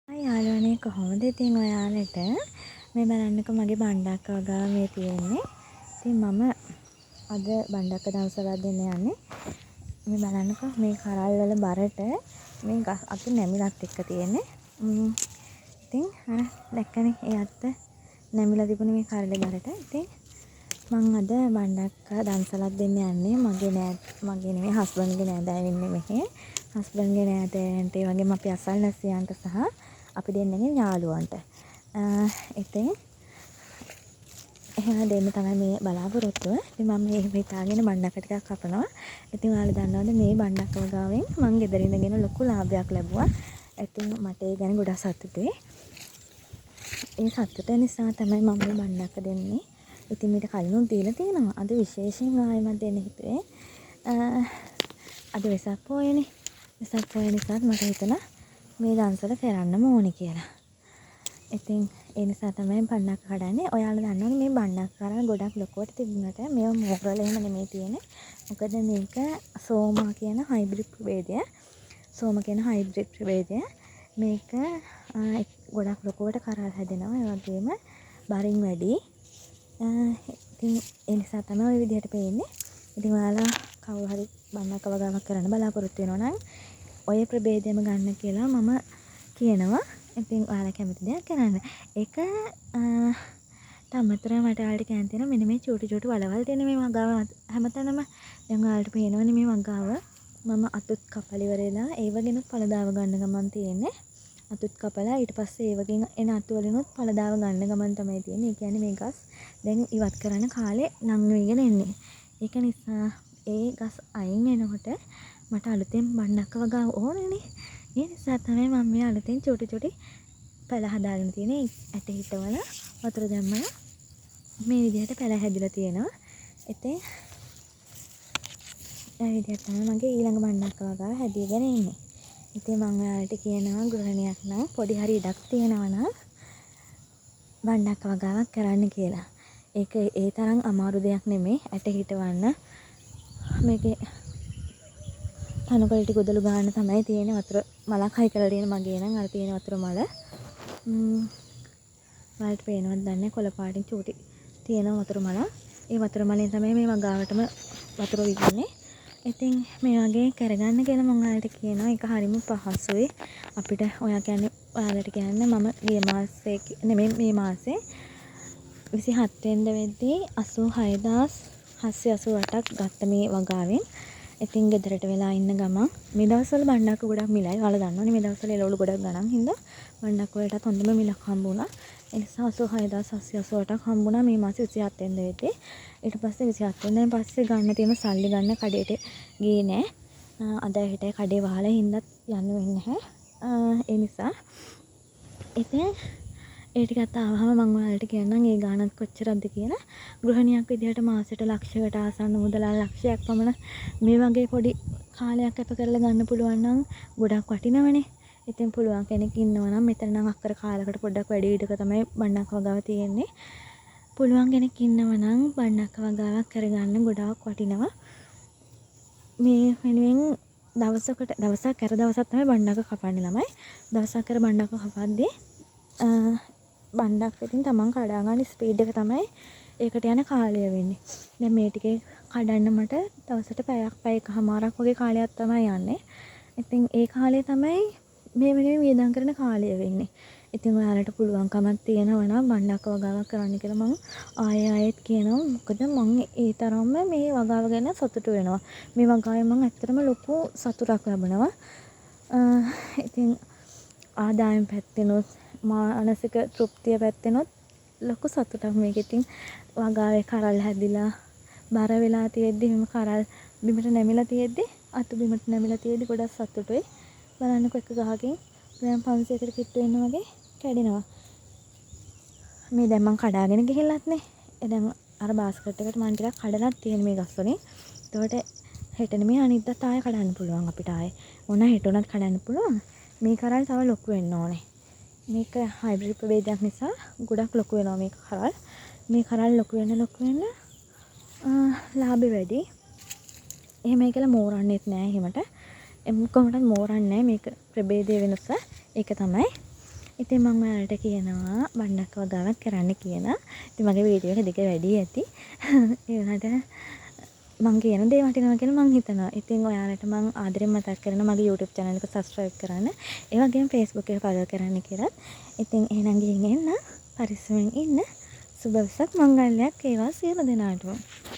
යාළුවනේ කොහොමද ඉතින් ඔයාලට මේ බලන්නකෝ මගේ බණ්ඩක්ක වගාව මේ තියෙන්නේ. ඉතින් මම අද බණ්ඩක්ක දවසවල් දෙන්න යන්නේ. මේ බලන්නකෝ මේ කරල් වල බරට මේ අතු නැමිලත් එක්ක තියෙන්නේ. ඉතින් අර දැක්කනේ ඒ අත්ත නැමිලා තිබුණේ මේ කරලේ බරට. ඉතින් මං අද බණ්ඩක්ක දන්සලක් දෙන්න යන්නේ. මගේ නෙමෙයි හස්බන්ඩ්ගේ නෑදෑයෝ ඉන්නේ මෙහි. හස්බන්ඩ්ගේ නෑදෑයන්ට ඒ වගේම අපි අසල්වැසියන්ට සහ අපි දෙන්නගේ යාළුවන්ට. ඉතින් එහෙම දෙන්න තමයි මේ බලාපොරොත්තුව. ඉතින් මම මේ හිතාගෙන බණ්ඩක්ක ටිකක් කපනවා. ඉතින් ඔයාලා දන්නවද මේ බණ්ඩක්ක වගාවෙන් මං ගෙදර ඉඳගෙන ලොකු ලාභයක් ලැබුවා. ඉතින් මට ඒ ගැන ගොඩක් සතුටුයි. ඒ සතුට නිසා තමයි මම මේ බණ්ඩක්ක දෙන්නේ. ඉතින් මීට කලිනුත් දීලා තියෙනවා. අද විශේෂයෙන් ආයෙමත් දෙන්න හිතුවේ. අද වෙසක් පොයනේ. වෙසක් පොය නිසා මට හිතුණා මේ දන්සල කරන්නම ඕනේ කියලා. ඉතින් ඒ නිසා තමයි බණ්ඩක්ක කඩන්නේ. ඔයාලා දන්නවනේ මේ බණ්ඩක්ක කරන ගොඩක් ලොකුවට තිබුණාට මේවා මෝරල එහෙම නෙමෙයි තියෙන්නේ. මොකද මේක සෝමා කියන හයිබ්‍රිඩ් ප්‍රභේදය. සෝම කියන හයිබ්‍රිඩ් ප්‍රභේදය. මේක ගොඩක් ලොකුවට කරල් හැදෙනවා. ඒ වගේම බරින් වැඩි. ඉතින් ඒ නිසා තමයි ওই විදිහට පේන්නේ. ඉතින් ඔයාලා කවුරු හරි බණ්ඩක්ක වගාවක් කරන්න බලාපොරොත්තු වෙනවා නම් ඔය ප්‍රභේදයම ගන්න කියලා මම කියනවා. ඉතින් ඔයාලා කැමති දෙයක් කරන්න. ඒක අමතරව මට ඔයාලට කියන්න තියෙනවා මෙන්න මේ චූටි චූටි වලවල් තියෙන මේ වගාව හැමතැනම දැන් ඔයාලට පේනවනේ මේ වගාව. මම අතුත් කපලා ඉවරලා ඒ වගේනුත් පළදාව ගන්න ගමන් තියෙන්නේ. අතුත් කපලා ඊට පස්සේ ඒ වගේ එන අතු වලිනුත් පළදාව ගන්න ගමන් තමයි තියෙන්නේ. ඒ කියන්නේ මේ ගස් දැන් ඉවත් කරන කාලේ නම් වෙගෙන එන්නේ. ඒක නිසා ඒ ගස් අයින් වෙනකොට මට අලුතෙන් බණ්ඩක්ක වගාව ඕනේනේ. ඒ නිසා තමයි මම මේ අලුතෙන් චූටි චූටි පැල හදාගෙන තියෙන්නේ. ඇට හිටවල වතුර දැම්මම මේ විදිහට පැල හැදිලා තියෙනවා. ඉතින් ඒ විදිහට තමයි මගේ ඊළඟ බණ්ඩක්ක වගාව හැදීගෙන ඉන්නේ. ඉතින් මම ඔයාලට කියනවා ගෘහණියක් නම් පොඩි හරි ඉඩක් තියෙනවා නම් බණ්ඩක්ක වගාවක් කරන්න කියලා. ඒක ඒ තරම් අමාරු දෙයක් නෙමෙයි. ඇට හිටවන්න මේකේ තනකොළ ටික උදළු ගන්න තමයි තියෙන්නේ. වතුර මලක් හයි කරලා තියෙන මගේ නම් අර තියෙන වතුර මල. වලට පේනවද දන්නේ කොළ පාටින් චූටි තියෙන වතුර මල. ඒ වතුර මලෙන් තමයි මේ වගාවටම වතුර විදින්නේ. ඉතින් මේ වගේ කරගන්න කියලා මම ඔයාලට කියනවා. ඒක හරිම පහසුයි. අපිට ඔයාලට කියන්නේ මම ගිය මාසේ මේ මාසේ 27 වෙනිදා වෙද්දී 86788ක් ගත්ත මේ වගාවෙන්. ඉතින් ගෙදරට වෙලා ඉන්න ගමන් මේ දවස්වල බණ්ඩක්ක ගොඩක් මිලයි. ඔයාලා දන්නවනේ මේ දවස්වල එළවලු ගොඩක් ගණන් හින්දා බණ්ඩක්ක වලටත් හොඳම මිලක් හම්බුණා. ඒ නිසා 86788ක් හම්බුණා මේ මාසේ 27 වෙනිදා වෙද්දී. ඊට පස්සේ 27 වෙනිදා පස්සේ ගන්න තියෙන සල්ලි ගන්න කඩේට ගියේ නෑ. අද හිටේ කඩේ වහලා හින්දාත් යන්න වෙන්නේ නැහැ. ඒ නිසා ඉතින් ඒ ටිකත් ආවම මම ඔයාලට කියන්නම් ඒ ගාණක් කොච්චරද කියලා. ගෘහණියක් විදිහට මාසෙට ලක්ෂයකට ආසන්න මුදල් ලක්ෂයක් පමණ මේ වගේ පොඩි කාලයක් අප කරලා ගන්න පුළුවන් නම් ගොඩක් වටිනවනේ. ඉතින් පුළුවන් කෙනෙක් ඉන්නවා නම් මෙතන නම් අක්කර කාලයකට පොඩ්ඩක් වැඩි ඉඩක තමයි බණ්ඩක්ක වගාව තියෙන්නේ. පුළුවන් කෙනෙක් ඉන්නවා නම් බණ්ඩක්ක වගාවක් කරගන්න ගොඩාක් වටිනවා. මේ වෙනුවෙන් දවසක් කර දවසක් තමයි බණ්ඩක්ක කපන්නේ ළමයි. දවසක් කර බණ්ඩක්ක කපද්දී බණ්ඩක්ක ඉතින් තමන් කඩා ගන්න ස්පීඩ් එක තමයි ඒකට යන කාලය වෙන්නේ. දැන් මේ ටිකේ කඩන්න මට දවසට පැයකමාරක් වගේ කාලයක් තමයි යන්නේ. ඉතින් ඒ කාලය තමයි මේ වෙනුවෙන් වියදම් කරන කාලය වෙන්නේ. ඉතින් ඔයාලට පුළුවන්කමක් තියෙනවා නම් බණ්ඩක්ක වගාවක් කරන්න කියලා මම ආයෙත් කියනවා. මොකද මම ඒ තරම්ම මේ වගාව ගැන සතුටු වෙනවා. මේ වගාවෙන් මම ඇත්තටම ලොකු සතුටක් ලබනවා. ඉතින් ආදායම් පැත්තෙනොත් මානසික තෘප්තිය පැත්තෙනොත් ලොකු සතුටක් මේක. ඉතින් වගාවේ කරල් හැදිලා බර වෙලා තියෙද්දි මෙම කරල් බිමට නැමිලා තියෙද්දි අතු බිමට නැමිලා තියෙද්දි ගොඩක් සතුටුයි. බලන්නකො එක ගහකින් ග්‍රෑම් 500කට කිට්ටු වෙන්න වගේ කැඩෙනවා. මේ දැන් මං කඩාගෙන ගිහිල්ලත් නේ. දැන් අර බාස්කට් එකට මං ටිකක් කඩලාත් තියෙන මේ ගස් වලින්. ඒකට හෙට නෙමෙයි අනිද්දාත් ආයෙ කඩන්න පුළුවන් අපිට ආයෙ. ඕන හෙට උනත් කඩන්න පුළුවන්. මේ කරල් තව ලොකු වෙන්න ඕනේ. මේක හයිබ්‍රිඩ් ප්‍රභේදයක් නිසා ගොඩක් ලොකු වෙනවා මේක කරල්. මේ කරල් ලොකු වෙන ලාභෙ වැඩි. එහෙම කියලා මෝරන්නෙත් නෑ එහෙමට. කොහොමද මෝරන්නේ නෑ මේක ප්‍රභේදයේ වෙනස. ඒක තමයි ඉතින් මම ඔයාලට කියනවා බණ්ඩක් වගාවක් කරන්න කියලා. ඉතින් මගේ වීඩියෝ එක දිග වැඩි ඇති. ඒ වුණාට මං කියන දේ වටිනවා කියලා මං හිතනවා. ඉතින් ඔයාලට මං ආදරෙන් මතක් කරනවා මගේ YouTube channel එක subscribe කරන්න. ඒ වගේම Facebook එක follow කරන්න කියලා. ඉතින් එහෙනම් ගිහින් එන්න. පරිස්සමෙන් ඉන්න. සුබ වෙසක් මංගල්‍යයක් වේවා සියලු දෙනාටම.